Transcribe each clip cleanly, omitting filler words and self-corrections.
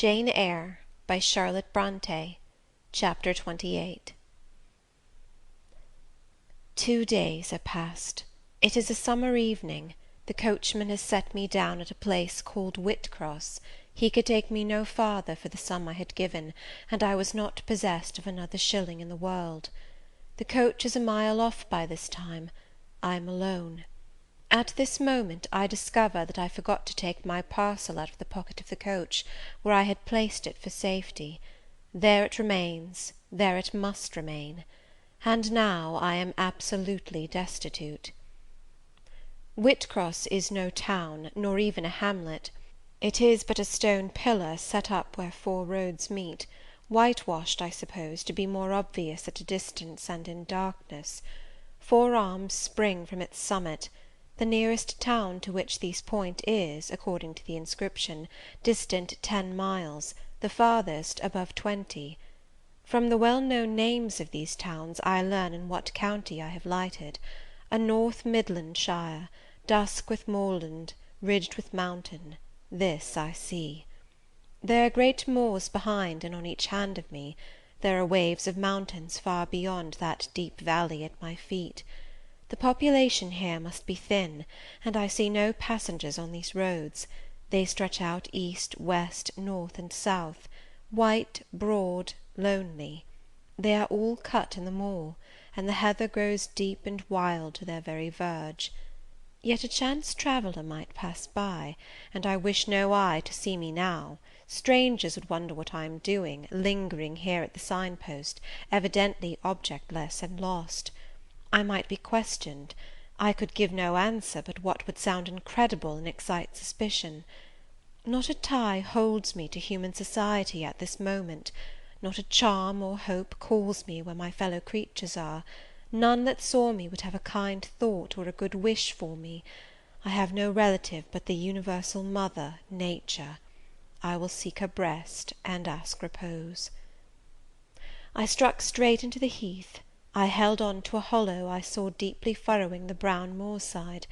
Jane Eyre by Charlotte Bronte. Chapter 28. 2 days are past. It is a summer evening. The coachman has set me down at a place called Whitcross. He could take me no farther for the sum I had given, and I was not possessed of another shilling in the world. The coach is a mile off by this time. I am alone. At this moment I discover that I forgot to take my parcel out of the pocket of the coach, where I had placed it for safety. There it remains, there it must remain, and now I am absolutely destitute. Whitcross is no town, nor even a hamlet. It is but a stone pillar set up where 4 roads meet, whitewashed, I suppose, to be more obvious at a distance and in darkness. 4 arms spring from its summit. The nearest town to which these point is, according to the inscription, distant 10 miles, the farthest above 20. From the well-known names of these towns I learn in what county I have lighted: a North Midland shire, dusk with moorland, ridged with mountain. This I see. There are great moors behind and on each hand of me. There are waves of mountains far beyond that deep valley at my feet. The population here must be thin, and I see no passengers on these roads. They stretch out east, west, north, and south, white, broad, lonely. They are all cut in the moor, and the heather grows deep and wild to their very verge. Yet a chance traveller might pass by, and I wish no eye to see me now. Strangers would wonder what I am doing, lingering here at the sign-post, evidently objectless and lost. I might be questioned. I could give no answer but what would sound incredible and excite suspicion. Not a tie holds me to human society at this moment. Not a charm or hope calls me where my fellow creatures are. None that saw me would have a kind thought or a good wish for me. I have no relative but the universal mother, Nature. I will seek her breast and ask repose. I struck straight into the heath. I held on to a hollow I saw deeply furrowing the brown moor-side.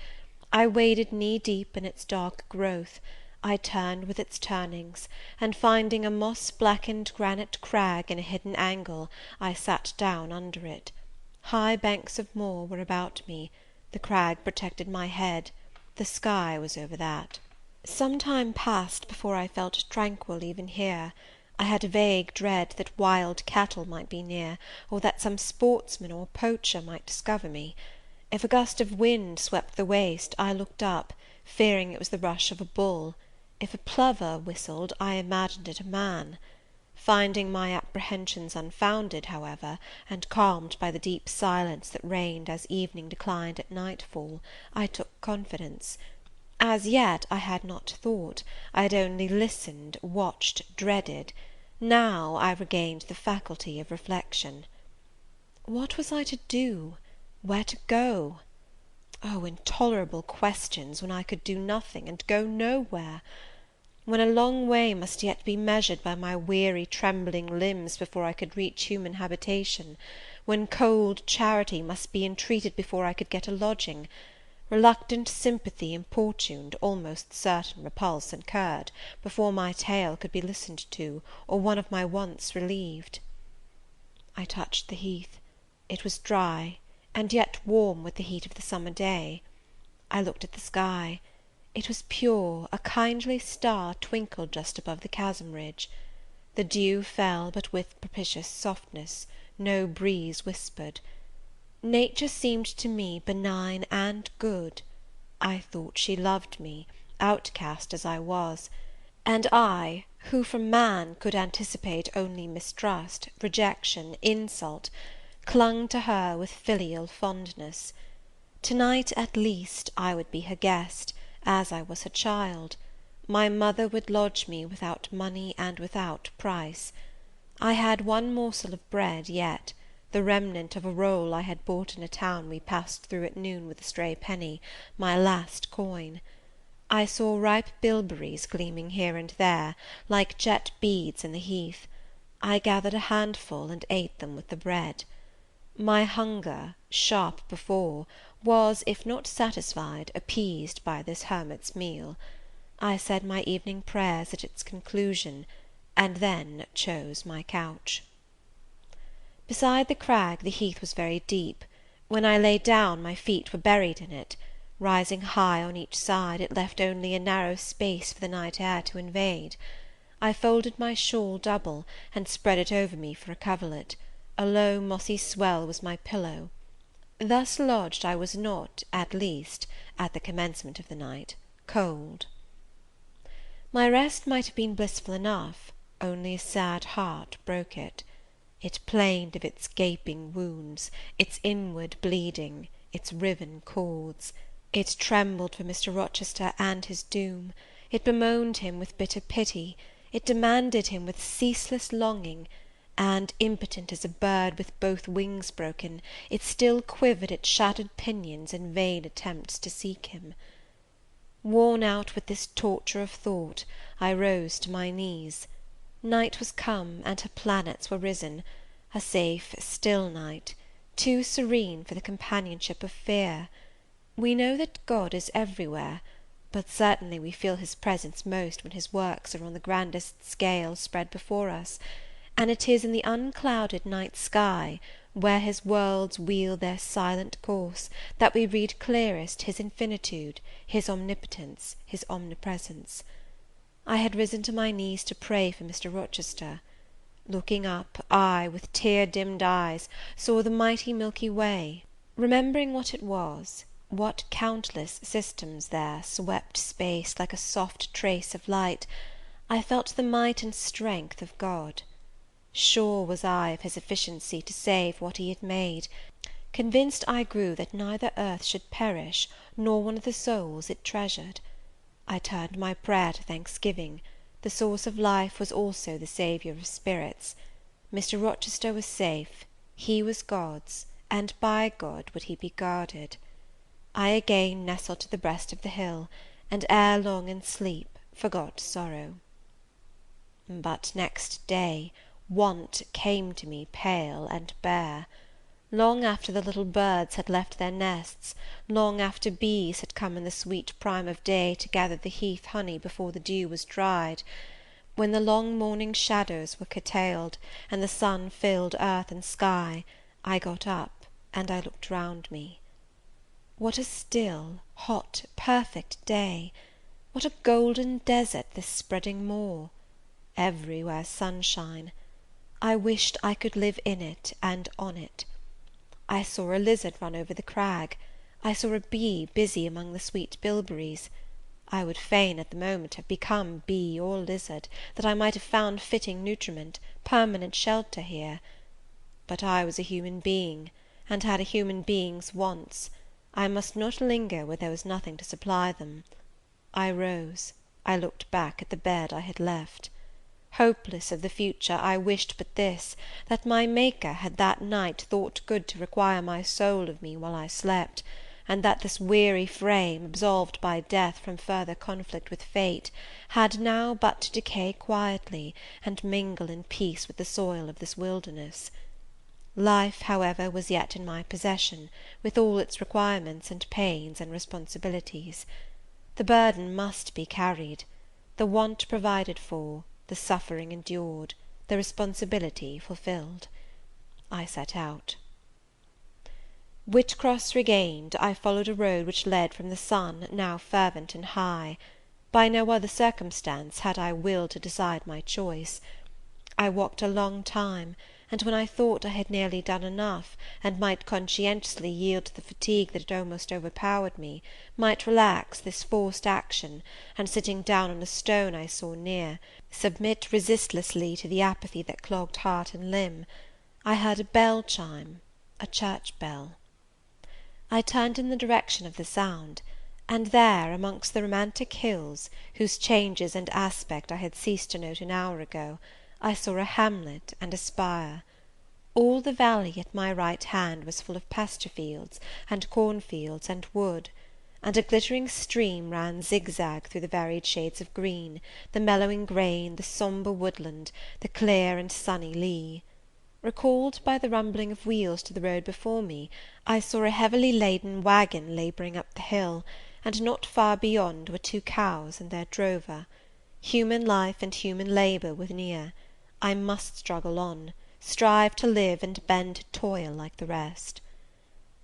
I waded knee-deep in its dark growth. I turned with its turnings, and finding a moss-blackened granite crag in a hidden angle, I sat down under it. High banks of moor were about me. The crag protected my head. The sky was over that. Some time passed before I felt tranquil even here. I had a vague dread that wild cattle might be near, or that some sportsman or poacher might discover me. If a gust of wind swept the waste, I looked up, fearing it was the rush of a bull. If a plover whistled, I imagined it a man. Finding my apprehensions unfounded, however, and calmed by the deep silence that reigned as evening declined at nightfall, I took confidence. As yet I had not thought, I had only listened, watched, dreaded. Now I regained the faculty of reflection. What was I to do? Where to go? Oh, intolerable questions, when I could do nothing, and go nowhere! When a long way must yet be measured by my weary trembling limbs before I could reach human habitation; when cold charity must be entreated before I could get a lodging; reluctant sympathy importuned, almost certain repulse incurred, before my tale could be listened to, or one of my wants relieved. I touched the heath. It was dry, and yet warm with the heat of the summer day. I looked at the sky. It was pure. A kindly star twinkled just above the chasm ridge. The dew fell, but with propitious softness. No breeze whispered. Nature seemed to me benign and good. I thought she loved me, outcast as I was; and I, who from man could anticipate only mistrust, rejection, insult, clung to her with filial fondness. To-night, at least, I would be her guest, as I was her child. My mother would lodge me without money and without price. I had one morsel of bread yet, the remnant of a roll I had bought in a town we passed through at noon with a stray penny, my last coin. I saw ripe bilberries gleaming here and there, like jet beads in the heath. I gathered a handful, and ate them with the bread. My hunger, sharp before, was, if not satisfied, appeased by this hermit's meal. I said my evening prayers at its conclusion. and then chose my couch. Beside the crag the heath was very deep. When I lay down, my feet were buried in it. Rising high on each side, it left only a narrow space for the night air to invade. I folded my shawl double, and spread it over me for a coverlet. A low mossy swell was my pillow. Thus lodged, I was not, at least, at the commencement of the night, cold. My rest might have been blissful enough, only a sad heart broke it. It plained of its gaping wounds, its inward bleeding, its riven cords. It trembled for Mr. Rochester and his doom. It bemoaned him with bitter pity. It demanded him with ceaseless longing, and, impotent as a bird with both wings broken, it still quivered its shattered pinions in vain attempts to seek him. Worn out with this torture of thought, I rose to my knees. Night was come, and her planets were risen, a safe, still night, too serene for the companionship of fear. We know that God is everywhere, but certainly we feel his presence most when his works are on the grandest scale spread before us, and it is in the unclouded night sky, where his worlds wheel their silent course, that we read clearest his infinitude, his omnipotence, his omnipresence. I had risen to my knees to pray for Mr. Rochester. Looking up, I, with tear-dimmed eyes, saw the mighty Milky Way. Remembering what it was, what countless systems there swept space like a soft trace of light, I felt the might and strength of God. Sure was I of his efficiency to save what he had made. Convinced I grew that neither earth should perish, nor one of the souls it treasured. I turned my prayer to thanksgiving. The source of life was also the Saviour of spirits. Mr. Rochester was safe, he was God's, and by God would he be guarded. I again nestled to the breast of the hill, and ere long in sleep forgot sorrow. But next day want came to me pale and bare. Long after the little birds had left their nests, long after bees had come in the sweet prime of day to gather the heath honey before the dew was dried, when the long morning shadows were curtailed, and the sun filled earth and sky, I got up, and I looked round me. What a still, hot, perfect day! What a golden desert this spreading moor! Everywhere sunshine. I wished I could live in it and on it. I saw a lizard run over the crag. I saw a bee busy among the sweet bilberries. I would fain at the moment have become bee or lizard, that I might have found fitting nutriment, permanent shelter here. But I was a human being, and had a human being's wants. I must not linger where there was nothing to supply them. I rose. I looked back at the bed I had left. Hopeless of the future, I wished but this, that my Maker had that night thought good to require my soul of me while I slept, and that this weary frame, absolved by death from further conflict with fate, had now but to decay quietly, and mingle in peace with the soil of this wilderness. Life, however, was yet in my possession, with all its requirements and pains and responsibilities. The burden must be carried, the want provided for, the suffering endured, the responsibility fulfilled. I set out. Whitcross regained, I followed a road which led from the sun, now fervent and high. By no other circumstance had I will to decide my choice. I walked a long time, and when I thought I had nearly done enough, and might conscientiously yield to the fatigue that had almost overpowered me, might relax this forced action, and sitting down on a stone I saw near, submit resistlessly to the apathy that clogged heart and limb, I heard a bell chime, a church bell. I turned in the direction of the sound, and there, amongst the romantic hills, whose changes and aspect I had ceased to note an hour ago, I saw a hamlet and a spire. All the valley at my right hand was full of pasture fields, and cornfields, and wood, and a glittering stream ran zigzag through the varied shades of green, the mellowing grain, the sombre woodland, the clear and sunny lea. Recalled by the rumbling of wheels to the road before me, I saw a heavily laden waggon labouring up the hill, and not far beyond were two cows and their drover. Human life and human labour were near. I must struggle on, strive to live, and bend to toil like the rest.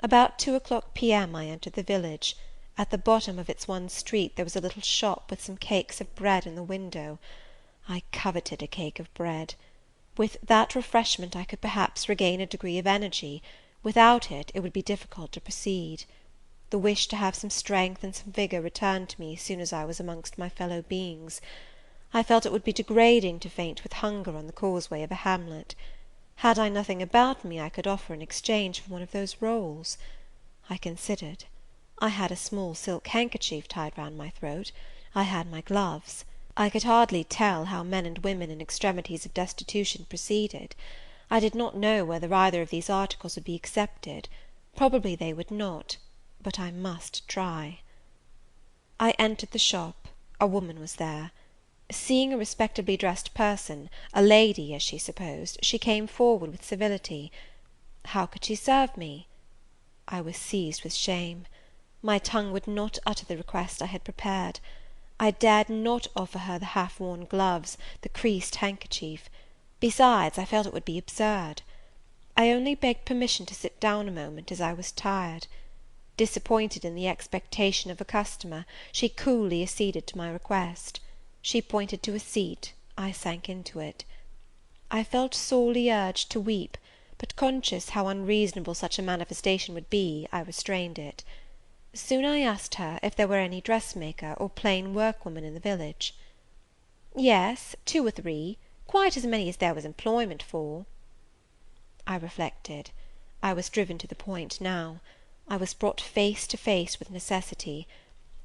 About 2 o'clock P.M. I entered the village. At the bottom of its one street there was a little shop with some cakes of bread in the window. I coveted a cake of bread. With that refreshment I could perhaps regain a degree of energy; without it, it would be difficult to proceed. The wish to have some strength and some vigour returned to me as soon as I was amongst my fellow beings. I felt it would be degrading to faint with hunger on the causeway of a hamlet. Had I nothing about me I could offer in exchange for one of those rolls? I considered. I had a small silk handkerchief tied round my throat. I had my gloves. I could hardly tell how men and women in extremities of destitution proceeded. I did not know whether either of these articles would be accepted. Probably they would not, but I must try. I entered the shop. A woman was there. Seeing a respectably dressed person, a lady, as she supposed, she came forward with civility. How could she serve me? I was seized with shame. My tongue would not utter the request I had prepared. I dared not offer her the half-worn gloves, the creased handkerchief. Besides, I felt it would be absurd. I only begged permission to sit down a moment, as I was tired. Disappointed in the expectation of a customer, she coolly acceded to my request. She pointed to a seat. I sank into it. I felt sorely urged to weep, but conscious how unreasonable such a manifestation would be, I restrained it. Soon I asked her if there were any dressmaker or plain workwoman in the village. Yes, 2 or 3, quite as many as there was employment for. I reflected. I was driven to the point now. I was brought face to face with necessity.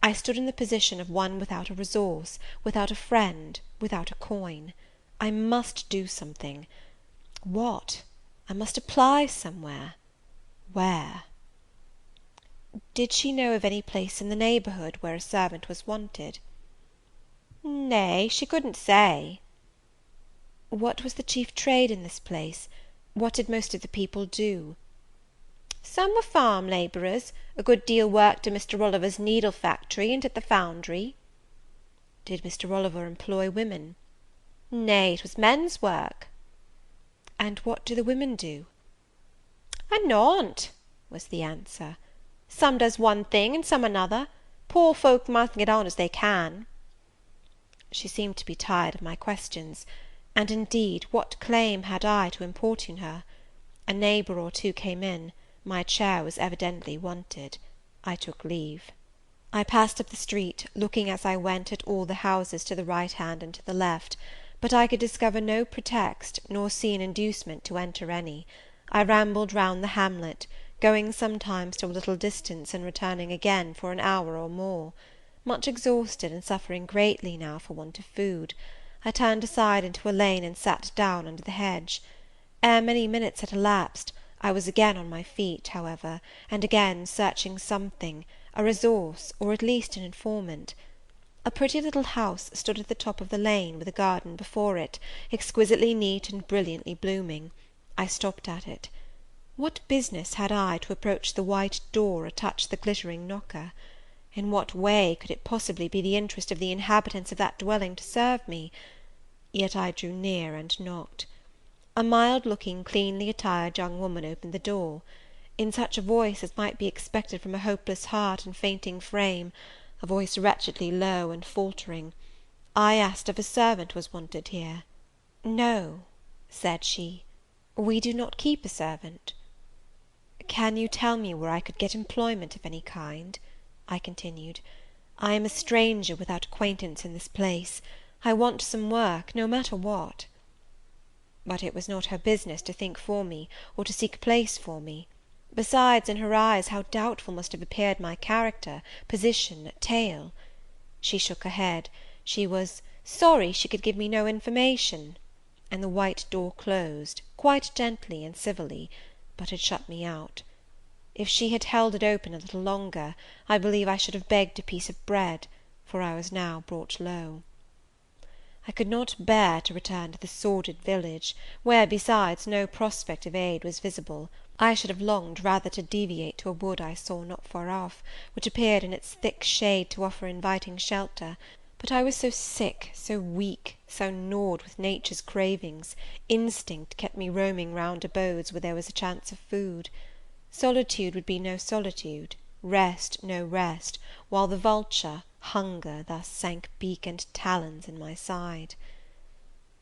I stood in the position of one without a resource, without a friend, without a coin. I must do something. What? I must apply somewhere. Where? Did she know of any place in the neighbourhood where a servant was wanted? Nay, she couldn't say. What was the chief trade in this place? What did most of the people do? Some were farm labourers; a good deal worked in Mr. Rolliver's needle factory and at the foundry. Did Mr. Rolliver employ women? Nay, it was men's work. And what do the women do? A naught, was the answer. Some does one thing, and some another. Poor folk must get on as they can. She seemed to be tired of my questions, and indeed what claim had I to importune her? A neighbour or two came in. My chair was evidently wanted. I took leave. I passed up the street, looking as I went at all the houses to the right hand and to the left, but I could discover no pretext, nor see an inducement to enter any. I rambled round the hamlet, going sometimes to a little distance, and returning again for an hour or more. Much exhausted, and suffering greatly now for want of food, I turned aside into a lane, and sat down under the hedge. Ere many minutes had elapsed, I was again on my feet, however, and again searching something, a resource, or at least an informant. A pretty little house stood at the top of the lane, with a garden before it, exquisitely neat and brilliantly blooming. I stopped at it. What business had I to approach the white door or touch the glittering knocker? In what way could it possibly be the interest of the inhabitants of that dwelling to serve me? Yet I drew near and knocked. A mild-looking, cleanly attired young woman opened the door. In such a voice as might be expected from a hopeless heart and fainting frame, a voice wretchedly low and faltering, I asked if a servant was wanted here. No, said she, we do not keep a servant. Can you tell me where I could get employment of any kind? I continued. I am a stranger without acquaintance in this place. I want some work, no matter what. But it was not her business to think for me, or to seek a place for me. Besides, in her eyes, how doubtful must have appeared my character, position, tale! She shook her head. She was sorry she could give me no information, and the white door closed, quite gently and civilly, but had shut me out. If she had held it open a little longer, I believe I should have begged a piece of bread, for I was now brought low. I could not bear to return to the sordid village, where, besides, no prospect of aid was visible. I should have longed rather to deviate to a wood I saw not far off, which appeared in its thick shade to offer inviting shelter, But I was so sick, so weak, so gnawed with nature's cravings, instinct kept me roaming round abodes where there was a chance of food. Solitude would be no solitude, rest no rest, while the vulture, hunger, thus sank beak and talons in my side.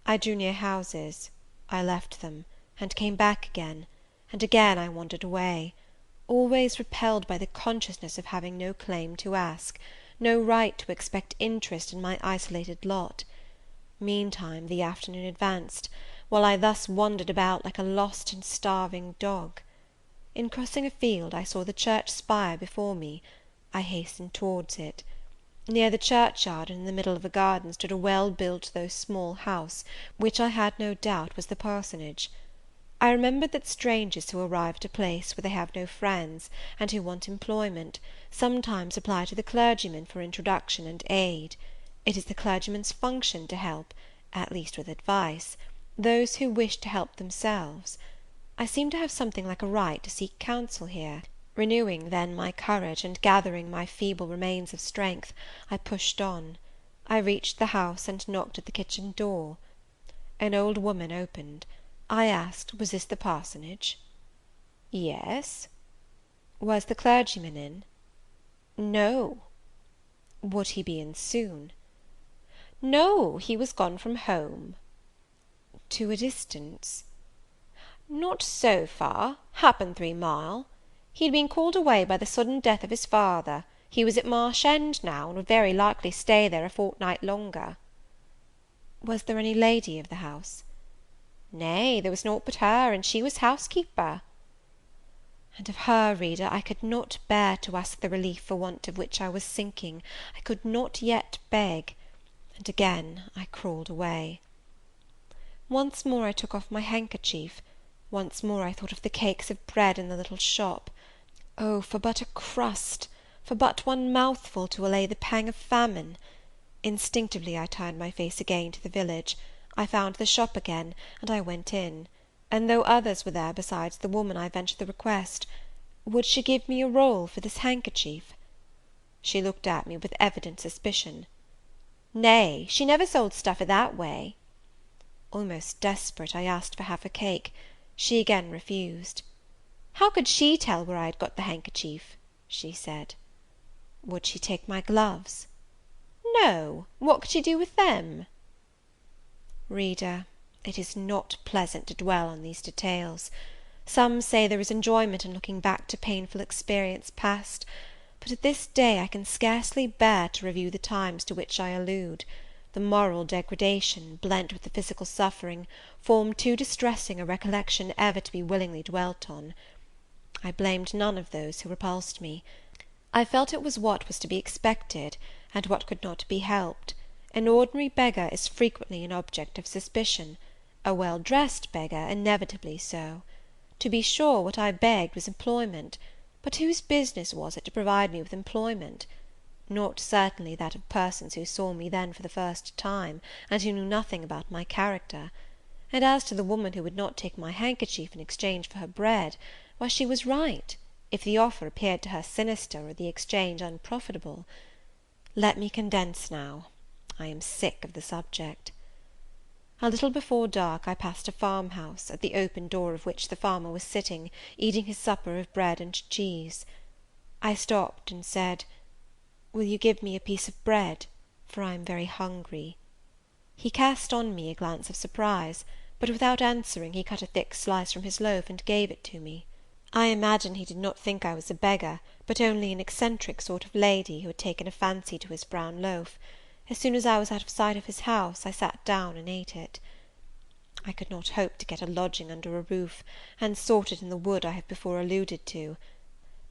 I drew near houses, I left them, and came back again, and again I wandered away, always repelled by the consciousness of having no claim to ask, no right to expect interest in my isolated lot. Meantime the afternoon advanced, while I thus wandered about like a lost and starving dog. In crossing a field, I saw the church spire before me. I hastened towards it. Near the churchyard, and in the middle of a garden, stood a well-built though small house, which I had no doubt was the parsonage. I remembered that strangers who arrive at a place where they have no friends, and who want employment, sometimes apply to the clergyman for introduction and aid. It is the clergyman's function to help, at least with advice, those who wish to help themselves. I seemed to have something like a right to seek counsel here. Renewing then my courage, and gathering my feeble remains of strength, I pushed on. I reached the house, and knocked at the kitchen door. An old woman opened. I asked, was this the parsonage? Yes. Was the clergyman in? No. Would he be in soon? No, he was gone from home. To a distance? Not so far, happen 3 mile. He'd been called away by the sudden death of his father. He was at Marsh End now, and would very likely stay there a fortnight longer. Was there any lady of the house? Nay, there was naught but her, and she was housekeeper. And of her, reader, I could not bear to ask the relief for want of which I was sinking. I could not yet beg, and again I crawled away. Once more I took off my handkerchief. Once more I thought of the cakes of bread in the little shop. Oh, for but a crust, for but one mouthful to allay the pang of famine! Instinctively I turned my face again to the village. I found the shop again, and I went in; and though others were there besides the woman, I ventured the request, would she give me a roll for this handkerchief? She looked at me with evident suspicion. Nay, she never sold stuff i' that way. Almost desperate, I asked for half a cake. She again refused. How could she tell where I had got the handkerchief? she said. Would she take my gloves? No, what could she do with them? Reader, it is not pleasant to dwell on these details. Some say there is enjoyment in looking back to painful experience past, but at this day I can scarcely bear to review the times to which I allude. The moral degradation, blent with the physical suffering, form too distressing a recollection ever to be willingly dwelt on. I blamed none of those who repulsed me. I felt it was what was to be expected, and what could not be helped. An ordinary beggar is frequently an object of suspicion, a well-dressed beggar inevitably so. To be sure, what I begged was employment, but whose business was it to provide me with employment? Not certainly that of persons who saw me then for the first time, and who knew nothing about my character. And as to the woman who would not take my handkerchief in exchange for her bread, why, she was right, if the offer appeared to her sinister, or the exchange unprofitable. Let me condense now. I am sick of the subject. A little before dark I passed a farmhouse, at the open door of which the farmer was sitting, eating his supper of bread and cheese. I stopped and said, "Will you give me a piece of bread? For I am very hungry." He cast on me a glance of surprise, but without answering he cut a thick slice from his loaf, and gave it to me. I imagine he did not think I was a beggar, but only an eccentric sort of lady, who had taken a fancy to his brown loaf. As soon as I was out of sight of his house, I sat down and ate it. I could not hope to get a lodging under a roof, and sought it in the wood I have before alluded to.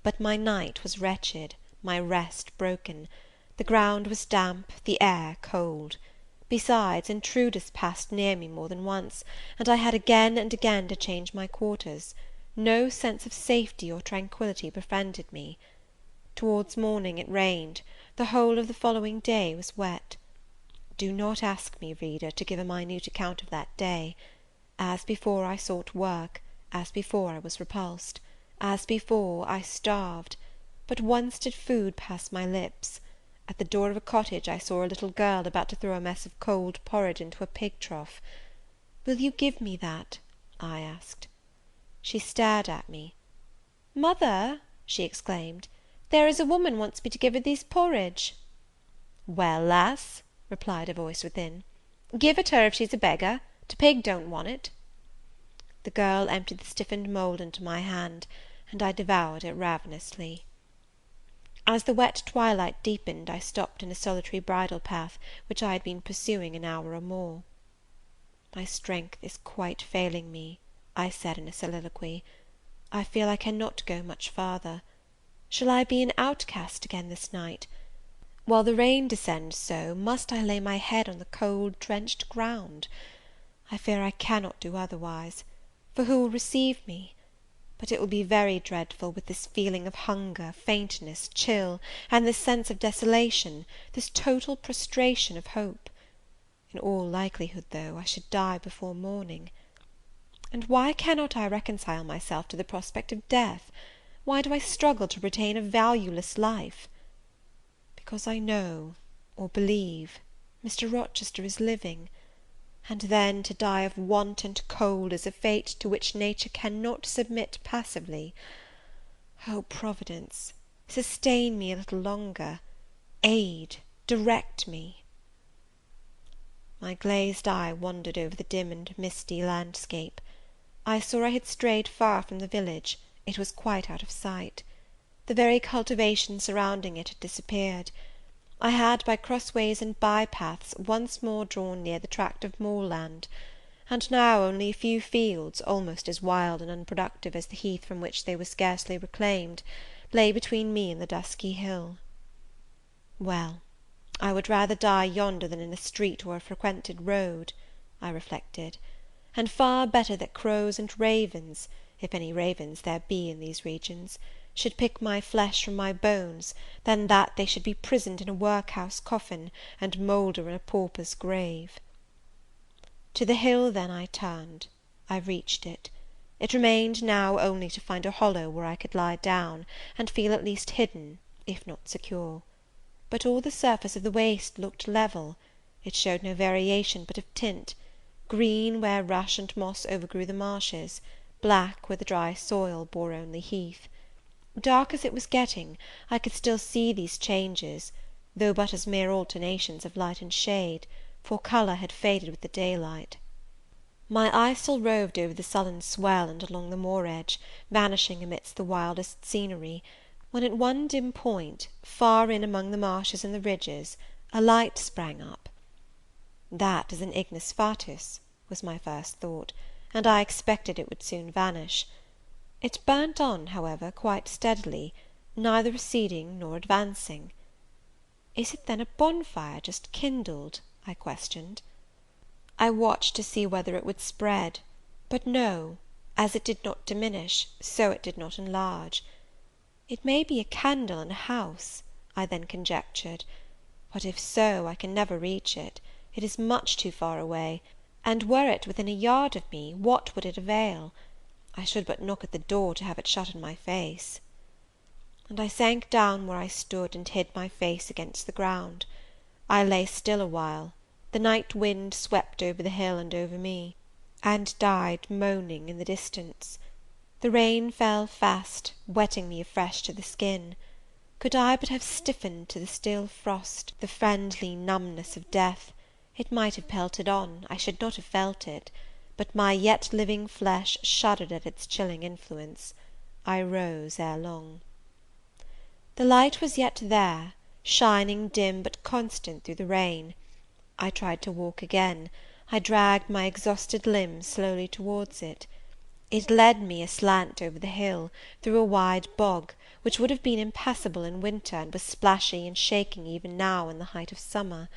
But my night was wretched, my rest broken. The ground was damp, the air cold. Besides, intruders passed near me more than once, and I had again and again to change my quarters. No sense of safety or tranquillity befriended me. Towards morning it rained. The whole of the following day was wet. Do not ask me, reader, to give a minute account of that day. As before, I sought work; as before, I was repulsed; as before, I starved; but once did food pass my lips. At the door of a cottage I saw a little girl about to throw a mess of cold porridge into a pig trough. "Will you give me that?" I asked. She stared at me. "Mother," she exclaimed, "there is a woman wants me to give her this porridge." "Well, lass," replied a voice within, "give it her if she's a beggar. T' pig don't want it." The girl emptied the stiffened mould into my hand, and I devoured it ravenously. As the wet twilight deepened, I stopped in a solitary bridle path, which I had been pursuing an hour or more. "My strength is quite failing me," I said in a soliloquy. "I feel I cannot go much farther. Shall I be an outcast again this night? While the rain descends so, must I lay my head on the cold drenched ground? I fear I cannot do otherwise, for who will receive me? But it will be very dreadful, with this feeling of hunger, faintness, chill, and this sense of desolation, this total prostration of hope. In all likelihood, though, I should die before morning. And why cannot I reconcile myself to the prospect of death? Why do I struggle to retain a valueless life? Because I know, or believe, Mr. Rochester is living; and then to die of want and cold is a fate to which nature cannot submit passively. Oh, Providence, sustain me a little longer! Aid, direct me!" My glazed eye wandered over the dim and misty landscape. I saw I had strayed far from the village; it was quite out of sight. The very cultivation surrounding it had disappeared. I had, by crossways and by paths, once more drawn near the tract of moorland; and now only a few fields, almost as wild and unproductive as the heath from which they were scarcely reclaimed, lay between me and the dusky hill. Well, I would rather die yonder than in a street or a frequented road, I reflected; and far better that crows and ravens, if any ravens there be in these regions, should pick my flesh from my bones, than that they should be prisoned in a workhouse coffin, and moulder in a pauper's grave. To the hill, then, I turned. I reached it. It remained now only to find a hollow where I could lie down, and feel at least hidden, if not secure. But all the surface of the waste looked level; it showed no variation but of tint; green where rush and moss overgrew the marshes, black where the dry soil bore only heath. Dark as it was getting, I could still see these changes, though but as mere alternations of light and shade, for colour had faded with the daylight. My eye still roved over the sullen swell and along the moor edge, vanishing amidst the wildest scenery, when at one dim point, far in among the marshes and the ridges, a light sprang up. "That is an ignis fatuus," was my first thought, and I expected it would soon vanish. It burnt on, however, quite steadily, neither receding nor advancing. "Is it then a bonfire just kindled?" I questioned. I watched to see whether it would spread; but no, as it did not diminish, so it did not enlarge. It may be a candle in a house, I then conjectured; but if so, I can never reach it; it is much too far away, and were it within a yard of me, what would it avail? I should but knock at the door to have it shut in my face. And I sank down where I stood, and hid my face against the ground. I lay still a while; the night wind swept over the hill and over me, and died moaning in the distance. The rain fell fast, wetting me afresh to the skin. Could I but have stiffened to the still frost, the friendly numbness of death, it might have pelted on, I should not have felt it; but my yet living flesh shuddered at its chilling influence. I rose ere long. The light was yet there, shining dim but constant through the rain. I tried to walk again; I dragged my exhausted limbs slowly towards it. It led me aslant over the hill, through a wide bog, which would have been impassable in winter, and was splashy and shaking even now in the height of summer.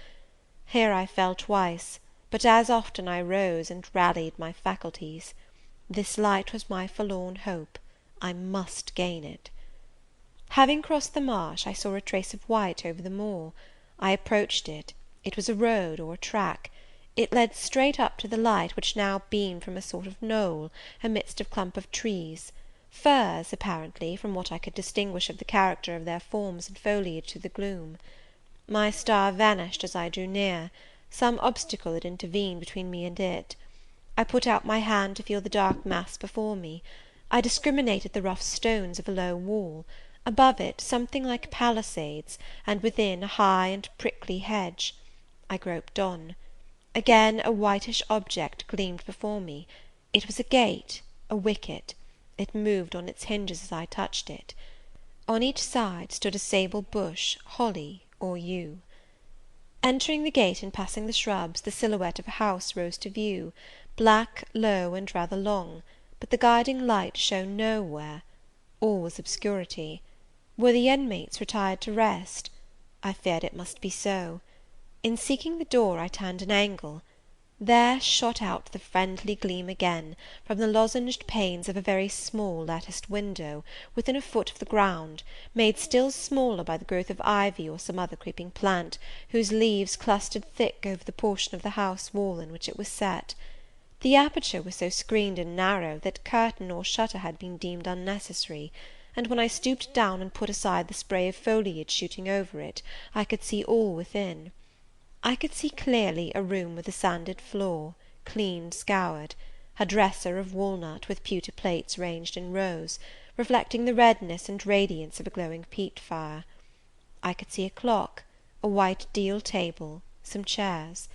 Here I fell twice, but as often I rose, and rallied my faculties. This light was my forlorn hope; I must gain it. Having crossed the marsh, I saw a trace of white over the moor. I approached it; it was a road, or a track. It led straight up to the light, which now beamed from a sort of knoll, amidst a clump of trees, firs, apparently, from what I could distinguish of the character of their forms and foliage through the gloom. My star vanished as I drew near. Some obstacle had intervened between me and it. I put out my hand to feel the dark mass before me. I discriminated the rough stones of a low wall; above it something like palisades, and within a high and prickly hedge. I groped on. Again a whitish object gleamed before me. It was a gate, a wicket. It moved on its hinges as I touched it. On each side stood a sable bush, holly or yew. Entering the gate and passing the shrubs, the silhouette of a house rose to view, black, low, and rather long, but the guiding light shone nowhere. All was obscurity. Were the inmates retired to rest? I feared it must be so. In seeking the door, I turned an angle. There shot out the friendly gleam again, from the lozenged panes of a very small latticed window, within a foot of the ground, made still smaller by the growth of ivy or some other creeping plant, whose leaves clustered thick over the portion of the house wall in which it was set. The aperture was so screened and narrow, that curtain or shutter had been deemed unnecessary, and when I stooped down and put aside the spray of foliage shooting over it, I could see all within. I could see clearly a room with a sanded floor, clean scoured; a dresser of walnut, with pewter plates ranged in rows, reflecting the redness and radiance of a glowing peat fire. I could see a clock, a white deal table, some chairs.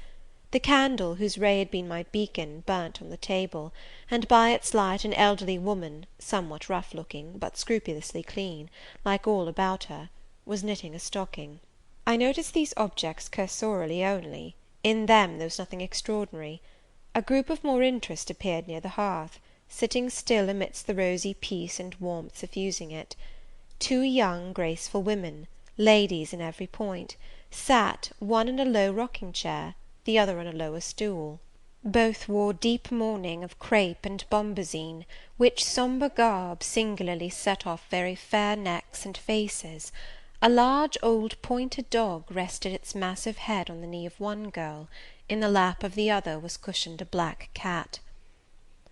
The candle, whose ray had been my beacon, burnt on the table, and by its light an elderly woman, somewhat rough-looking, but scrupulously clean, like all about her, was knitting a stocking. I noticed these objects cursorily only. In them there was nothing extraordinary. A group of more interest appeared near the hearth, sitting still amidst the rosy peace and warmth suffusing it. Two young graceful women, ladies in every point, sat, one in a low rocking-chair, the other on a lower stool. Both wore deep mourning of crape and bombazine, which sombre garb singularly set off very fair necks and faces. A large old pointed dog rested its massive head on the knee of one girl; in the lap of the other was cushioned a black cat.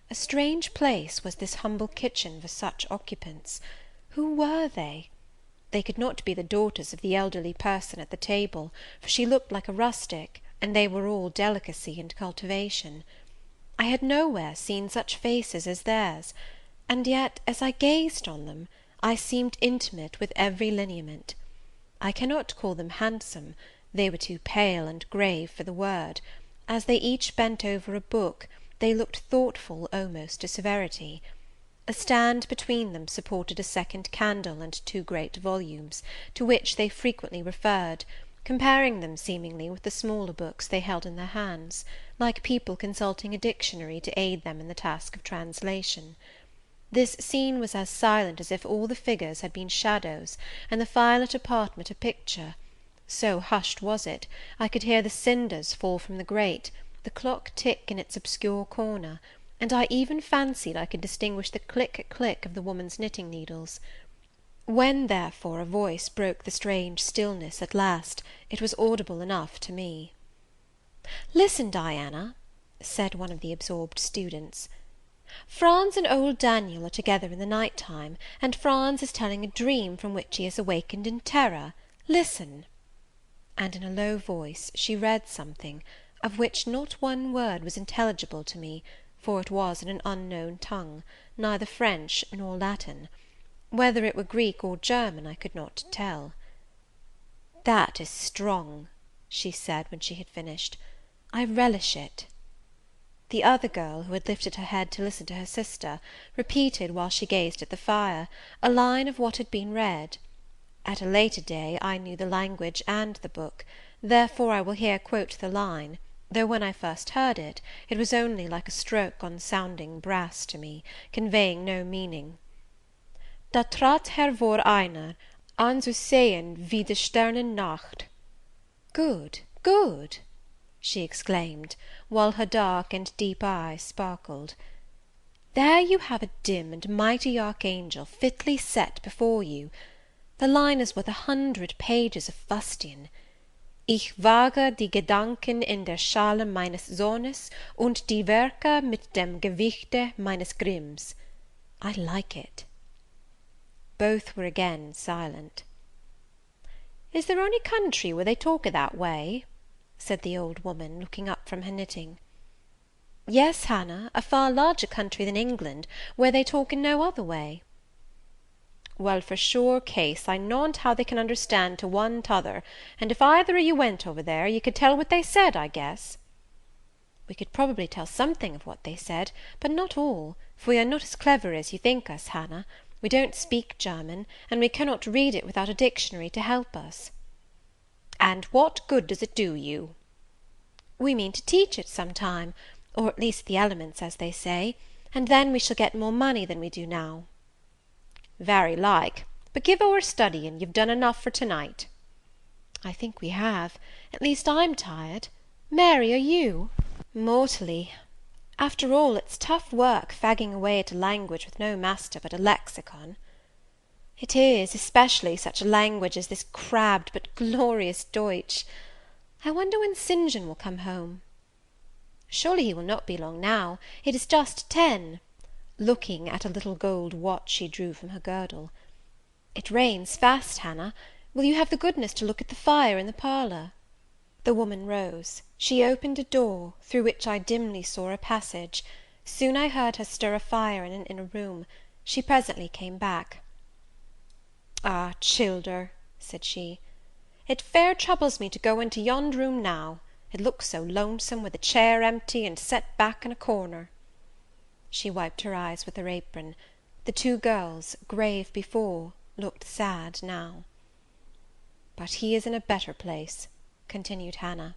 A strange place was this humble kitchen for such occupants. Who were they? They could not be the daughters of the elderly person at the table, for she looked like a rustic, and they were all delicacy and cultivation. I had nowhere seen such faces as theirs, and yet, as I gazed on them, I seemed intimate with every lineament. I cannot call them handsome, they were too pale and grave for the word. As they each bent over a book, they looked thoughtful almost to severity. A stand between them supported a second candle and two great volumes, to which they frequently referred, comparing them seemingly with the smaller books they held in their hands, like people consulting a dictionary to aid them in the task of translation. This scene was as silent as if all the figures had been shadows, and the firelit apartment a picture. So hushed was it, I could hear the cinders fall from the grate, the clock tick in its obscure corner, and I even fancied I could distinguish the click-click of the woman's knitting needles. When, therefore, a voice broke the strange stillness at last, it was audible enough to me. "Listen, Diana," said one of the absorbed students. "Franz and old Daniel are together in the night time, and Franz is telling a dream from which he has awakened in terror. Listen." And in a low voice she read something, of which not one word was intelligible to me, for it was in an unknown tongue, neither French nor Latin. Whether it were Greek or German I could not tell. "That is strong," she said, when she had finished. "I relish it." The other girl, who had lifted her head to listen to her sister, repeated, while she gazed at the fire, a line of what had been read. At a later day I knew the language and the book, therefore I will here quote the line, though when I first heard it, it was only like a stroke on sounding brass to me, conveying no meaning. "Da trat hervor einer, an zu sehen wie die Sterne Nacht." "Good, good," she exclaimed, while her dark and deep eyes sparkled. "There you have a dim and mighty archangel fitly set before you. The line is worth 100 pages of fustian. Ich wage die Gedanken in der Schale meines Sohnes und die Werke mit dem Gewichte meines Grimms. I like it." Both were again silent. Is there any country where they talk it that way?" said the old woman, looking up from her knitting. "Yes, Hannah, a far larger country than England, where they talk in no other way." "Well, for sure case, I knownt how they can understand to one t'other, and if either of you went over there, you could tell what they said, I guess." "We could probably tell something of what they said, but not all, for we are not as clever as you think us, Hannah. We don't speak German, and we cannot read it without a dictionary to help us." "And what good does it do you?" "We mean to teach it some time, or at least the elements, as they say, and then we shall get more money than we do now." "Very like; but give o'er studying, you've done enough for to-night." "I think we have; at least I'm tired. Mary, are you?" "Mortally. After all, it's tough work fagging away at a language with no master but a lexicon." "It is, especially such a language as this crabbed but glorious Deutsch. I wonder when St. John will come home." "Surely he will not be long now. It is just 10, looking at a little gold watch she drew from her girdle. "It rains fast, Hannah. Will you have the goodness to look at the fire in the parlour?" The woman rose. She opened a door, through which I dimly saw a passage. Soon I heard her stir a fire in an inner room. She presently came back. "Ah, childer," said she, "it fair troubles me to go into yond room now. It looks so lonesome, with a chair empty, and set back in a corner." She wiped her eyes with her apron. The two girls, grave before, looked sad now. "But he is in a better place," continued Hannah.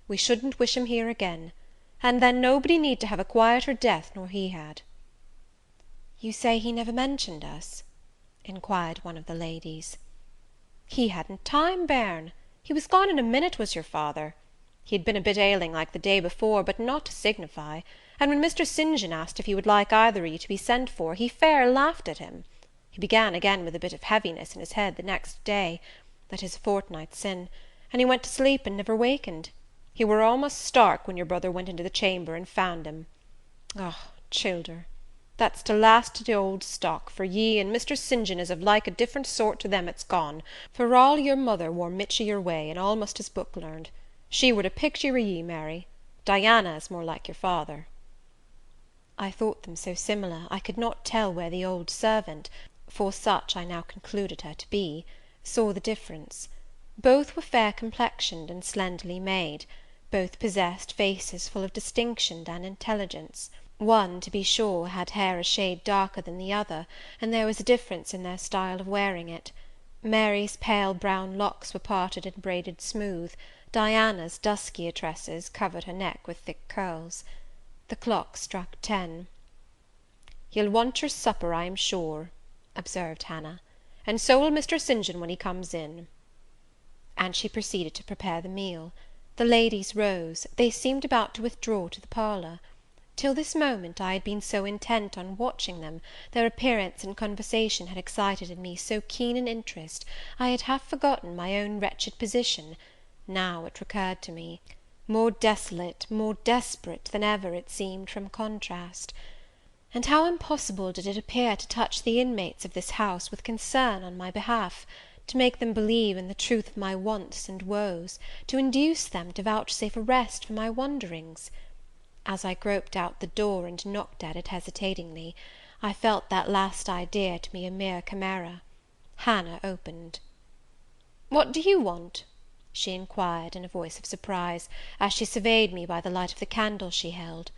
"We shouldn't wish him here again; and then nobody need to have a quieter death nor he had." "You say he never mentioned us?" inquired one of the ladies. "He hadn't time, bairn. He was gone in a minute, was your father. He had been a bit ailing like the day before, but not to signify; and when Mr. St. John asked if he would like either of you to be sent for, he fair laughed at him. He began again with a bit of heaviness in his head the next day, that is a fortnight sin', and he went to sleep and never wakened. He were almost stark when your brother went into the chamber and found him. Oh, childer, that's to last to the old stock, for ye and Mr. St. John is of like a different sort to them that's gone, for all your mother wore mitch o' your way, and almost as book learned. She were the picture of ye, Mary. Diana is more like your father." I thought them so similar, I could not tell where the old servant, for such I now concluded her to be, saw the difference. Both were fair complexioned and slenderly made; both possessed faces full of distinction and intelligence. One, to be sure, had hair a shade darker than the other, and there was a difference in their style of wearing it. Mary's pale brown locks were parted and braided smooth; Diana's duskier tresses covered her neck with thick curls. The clock struck 10. "You'll want your supper, I am sure," observed Hannah, "and so will Mr. St. John when he comes in." And she proceeded to prepare the meal. The ladies rose; they seemed about to withdraw to the parlour. Till this moment I had been so intent on watching them, their appearance and conversation had excited in me so keen an interest, I had half forgotten my own wretched position. Now it recurred to me, more desolate, more desperate than ever, it seemed, from contrast. And how impossible did it appear to touch the inmates of this house with concern on my behalf, to make them believe in the truth of my wants and woes, to induce them to vouchsafe a rest for my wanderings! As I groped out the door, and knocked at it hesitatingly, I felt that last idea to be a mere chimera. Hannah opened. "What do you want?" she inquired, in a voice of surprise, as she surveyed me by the light of the candle she held.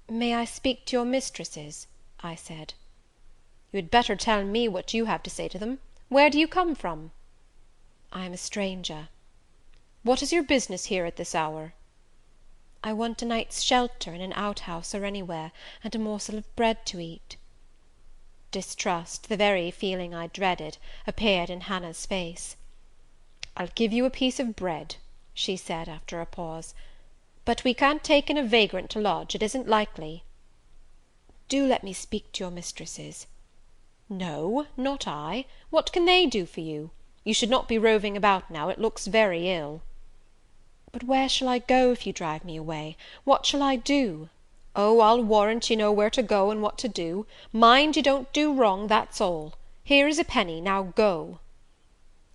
"May I speak to your mistresses?" I said. "You had better tell me what you have to say to them. Where do you come from?" "I am a stranger." "What is your business here at this hour?" "I want a night's shelter in an outhouse or anywhere, and a morsel of bread to eat." Distrust, the very feeling I dreaded, appeared in Hannah's face. "I'll give you a piece of bread," she said, after a pause; "but we can't take in a vagrant to lodge, it isn't likely." "Do let me speak to your mistresses." "No, not I. What can they do for you? You should not be roving about now, it looks very ill." "But where shall I go if you drive me away? What shall I do?" "Oh, I'll warrant you know where to go and what to do. Mind you don't do wrong, that's all. Here is a penny, now go."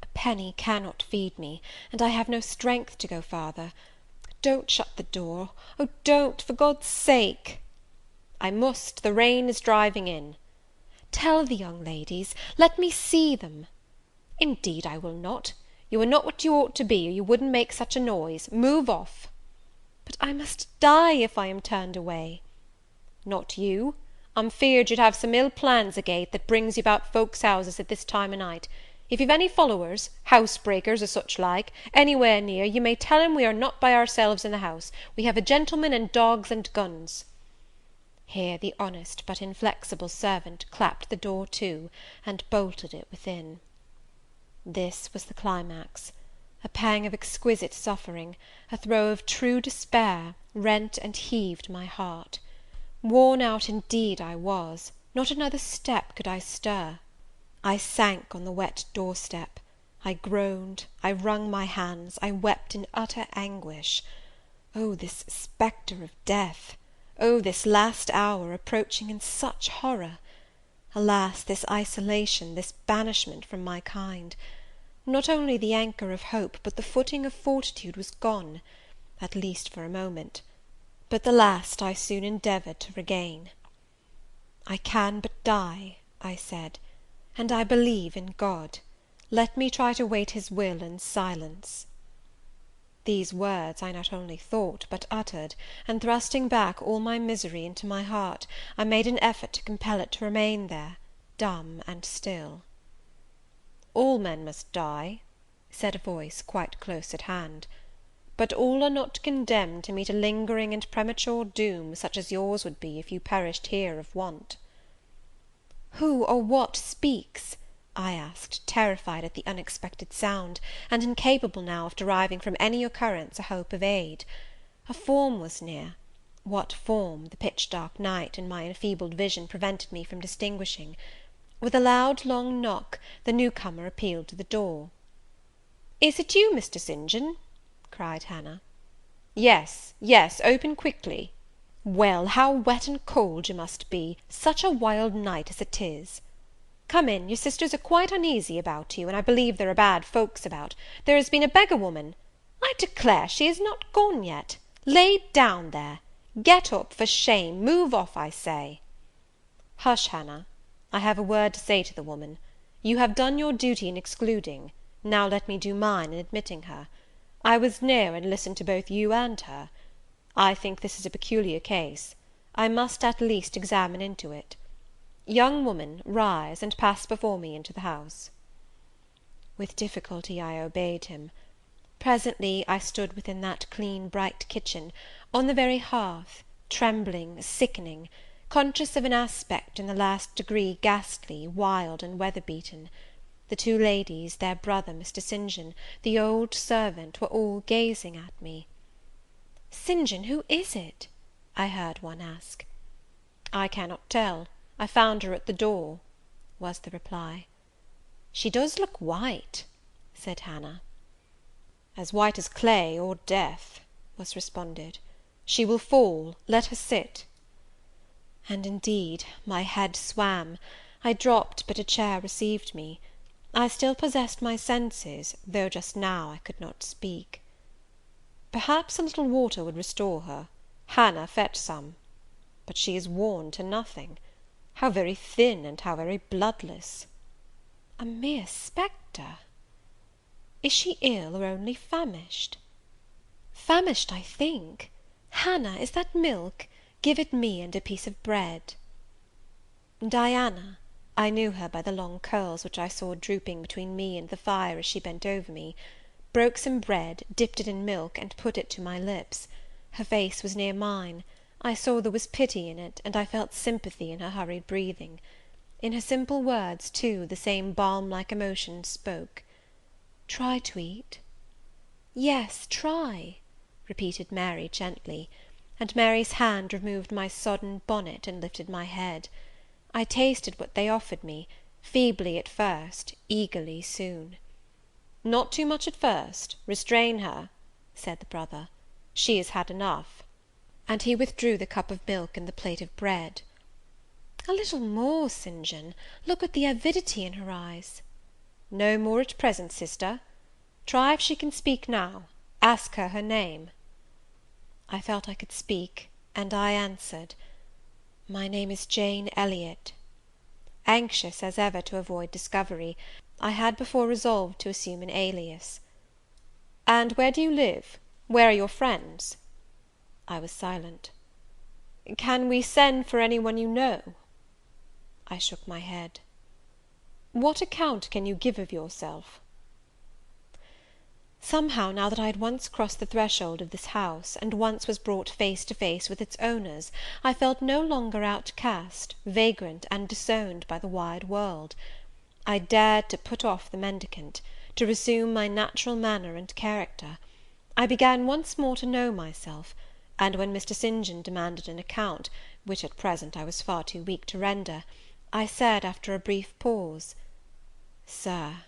"A penny cannot feed me, and I have no strength to go farther. Don't shut the door, oh, don't, for God's sake!" "I must, the rain is driving in." "Tell the young ladies, let me see them." "Indeed I will not. You are not what you ought to be, or you wouldn't make such a noise. Move off." "But I must die if I am turned away." "Not you. I'm feared you'd have some ill plans agate that brings you about folks' houses at this time o' night. If you've any followers, housebreakers, or such like, anywhere near, you may tell 'em we are not by ourselves in the house. We have a gentleman and dogs and guns." Here the honest but inflexible servant clapped the door to, and bolted it within. This was the climax. A pang of exquisite suffering, a throe of true despair, rent and heaved my heart. Worn out indeed I was; not another step could I stir. I sank on the wet door step. I groaned, I wrung my hands, I wept in utter anguish. Oh, this spectre of death! Oh, this last hour approaching in such horror! Alas, this isolation, this banishment from my kind! Not only the anchor of hope, but the footing of fortitude was gone, at least for a moment; but the last I soon endeavoured to regain. "I can but die," I said, "and I believe in God. Let me try to wait His will in silence." These words I not only thought, but uttered, and thrusting back all my misery into my heart, I made an effort to compel it to remain there, dumb and still. "All men must die," said a voice quite close at hand, "but all are not condemned to meet a lingering and premature doom, such as yours would be if you perished here of want." "Who or what speaks?" I asked, terrified at the unexpected sound, and incapable now of deriving from any occurrence a hope of aid. A form was near; what form, the pitch dark night and my enfeebled vision prevented me from distinguishing. With a loud long knock, the new comer appealed to the door. "Is it you, Mr. St. John?" cried Hannah. "Yes, yes, open quickly." "Well, how wet and cold you must be, such a wild night as it is! Come in, your sisters are quite uneasy about you, and I believe there are bad folks about. There has been a beggar woman. I declare she is not gone yet. Lay down there. Get up, for shame. Move off, I say." "Hush, Hannah. I have a word to say to the woman. You have done your duty in excluding, now let me do mine in admitting her. I was near and listened to both you and her. I think this is a peculiar case. I must at least examine into it. Young woman, rise, and pass before me into the house." With difficulty I obeyed him. Presently I stood within that clean bright kitchen, on the very hearth, trembling, sickening, conscious of an aspect in the last degree ghastly, wild, and weather-beaten. The two ladies, their brother, Mr. St. John, the old servant, were all gazing at me. "St. John, who is it?" I heard one ask. "I cannot tell. I found her at the door," was the reply. "She does look white," said Hannah. "As white as clay or death," was responded. "She will fall. Let her sit." And indeed my head swam. I dropped, but a chair received me. I still possessed my senses, though just now I could not speak. "Perhaps a little water would restore her. Hannah, fetch some. But she is worn to nothing. How very thin, and how very bloodless! A mere spectre! Is she ill, or only famished? Famished, I think. Hannah, is that milk? Give it me, and a piece of bread." Diana, I knew her by the long curls which I saw drooping between me and the fire as she bent over me, broke some bread, dipped it in milk, and put it to my lips. Her face was near mine. I saw there was pity in it, and I felt sympathy in her hurried breathing. In her simple words, too, the same balm-like emotion spoke. "Try to eat." "Yes, try," repeated Mary gently; and Mary's hand removed my sodden bonnet, and lifted my head. I tasted what they offered me, feebly at first, eagerly soon. "Not too much at first. Restrain her," said the brother. "She has had enough." And he withdrew the cup of milk and the plate of bread. "A little more, St. John. Look at the avidity in her eyes." "No more at present, sister. Try if she can speak now. Ask her name." I felt I could speak, and I answered, "My name is Jane Elliot." Anxious, as ever, to avoid discovery, I had before resolved to assume an alias. "And where do you live? Where are your friends?" I was silent. "Can we send for any one you know?" I shook my head. "What account can you give of yourself?" Somehow, now that I had once crossed the threshold of this house, and once was brought face to face with its owners, I felt no longer outcast, vagrant, and disowned by the wide world. I dared to put off the mendicant, to resume my natural manner and character. I began once more to know myself; and when Mr. St. John demanded an account, which at present I was far too weak to render, I said, after a brief pause, "Sir,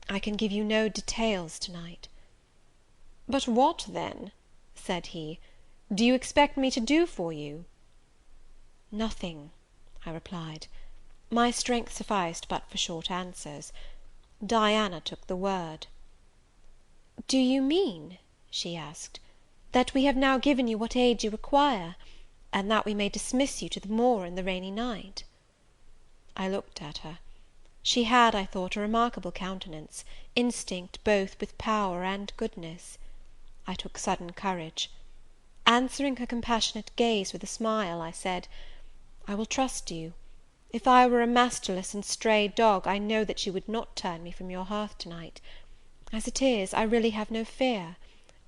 I can give you no details to night." "But what, then," said he, "do you expect me to do for you?" "Nothing," I replied. My strength sufficed but for short answers. Diana took the word. "Do you mean," she asked, "that we have now given you what aid you require, and that we may dismiss you to the moor in the rainy night?" I looked at her. She had, I thought, a remarkable countenance, instinct both with power and goodness. I took sudden courage. Answering her compassionate gaze with a smile, I said, "I will trust you. If I were a masterless and stray dog, I know that you would not turn me from your hearth to night. As it is, I really have no fear.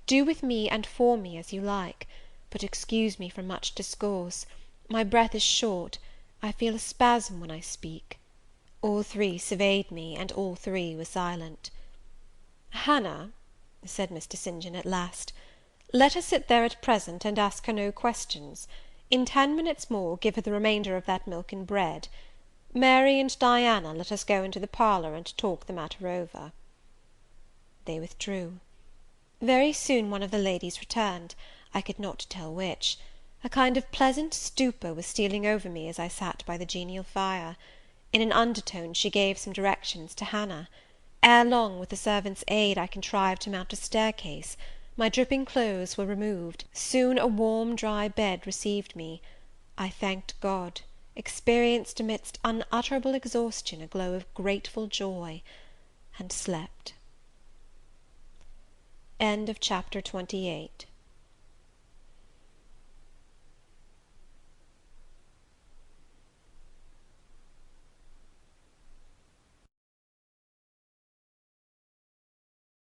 Do with me and for me as you like; but excuse me from much discourse. My breath is short; I feel a spasm when I speak." All three surveyed me, and all three were silent. "Hannah," said Mr. St. John, at last, "let her sit there at present, and ask her no questions. In 10 minutes more, give her the remainder of that milk and bread. Mary and Diana, let us go into the parlour, and talk the matter over." They withdrew. Very soon one of the ladies returned, I could not tell which. A kind of pleasant stupor was stealing over me as I sat by the genial fire. In an undertone she gave some directions to Hannah. Ere long, with the servant's aid, I contrived to mount a staircase. My dripping clothes were removed. Soon a warm, dry bed received me. I thanked God, experienced amidst unutterable exhaustion a glow of grateful joy, and slept. Chapter XXIX.